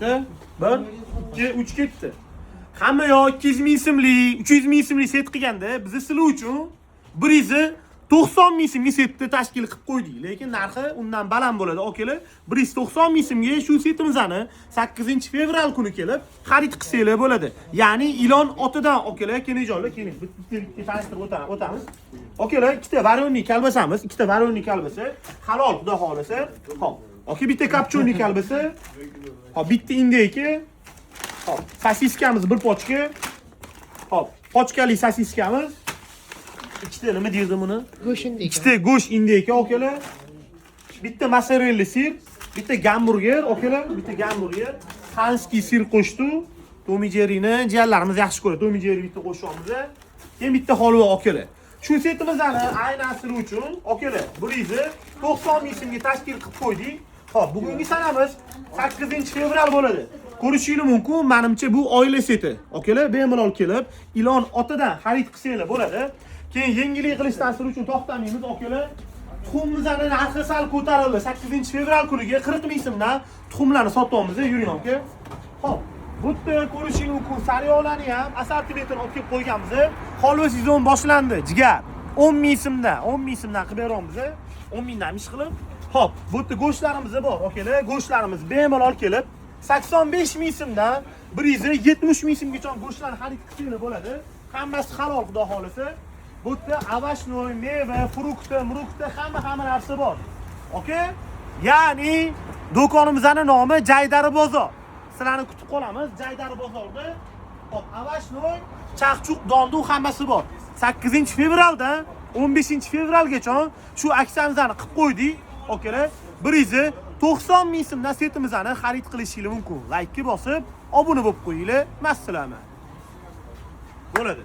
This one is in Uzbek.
1, 2, 3 ketdi. Hamma yo 200 ming so'mlik, 300 ming so'mlik set qilganda biz sizlar uchun 190 ming so'mlik setni tashkil qilib qo'ydik. Lekin narxi undan baland bo'ladi, okalar. 190 ming so'mga shu setimizni 8-fevral kuni kelib xarid qilsanglar bo'ladi. Ya'ni ilon otidan, okalar, kelinjonlar, keling, bitta tanishtirib o'tamiz. Okalar, ikkita varonniy kalbasamiz, ikkita varonniy kalbasa, halol, xudo xolasa. Xo'p. Oke, bitta kapchonniy kalbasa. Hop, bitta indeyka. Hop, sosiskamiz bir pochka. Hop, pochkali sosiskamiz. Ikkita nima deydi buni? Go'sht indeyka. Ikkita go'sht indeyka, okalar. Bitta mozzarella sir, bitta gamburger, okalar, bitta gamburger. Hanski sir qo'shdi. Tomi Jerry'ni jiyanlarimiz yaxshi ko'radi. Tomi Jerry bitta qo'shamiz. Keyin bitta holva, okalar. Shu setimizni aynan sizlar uchun, okalar, 190 ming so'mga tashkil qilib qo'ydik. Xo'p, bugungi sanamiz 8-fevral bo'ladi. Ko'rishingiz mumkin, menimcha bu oila seti. Okalar, bemalol kelib, ilon otidan xarid qilsanglar bo'ladi. Keyin yengillik qilishdan sizlar uchun to'xtamaymiz, okalar. Tuxumimizning narxi sal ko'tarildi. 8-fevral kuniga 40 ming so'mdan tuxumlarni sotyapmiz, yuring aka. Xo'p, bu yerda ko'rishingiz mumkin, sariyolani ham assortimentini olib kelib qo'yganmiz. Holva sezon boshlandi, jigar. 10 ming so'mdan qilib beramiz. 10 mingdan ish qilib. Hop, bu yerda go'shtlarimiz bor, okalar. Go'shtlarimiz bemalol kelib 85 ming so'mdan 170 ming so'mgacha go'shtlarni xarid qilsanglar bo'ladi. Hammasi halol, xudo xolasa. Bu yerda avashnoy, meva, frukti, hamma narsa bor. Okay? Ya'ni do'konimizning nomi Jaydari bozor. Sizlarni kutib qolamiz Jaydari bozorda. Hop, avashnoy, chaqchuq, dondu hammasi bor. 8-fevraldan 15-fevralgacha shu aksiyamizni qilib qo'ydik. Okalar, 190 ming so'mdan setimizni xarid qilishingiz mumkin. Like bosib, obuna bo'lib qo'yinglar. Masalama. Bo'ladi.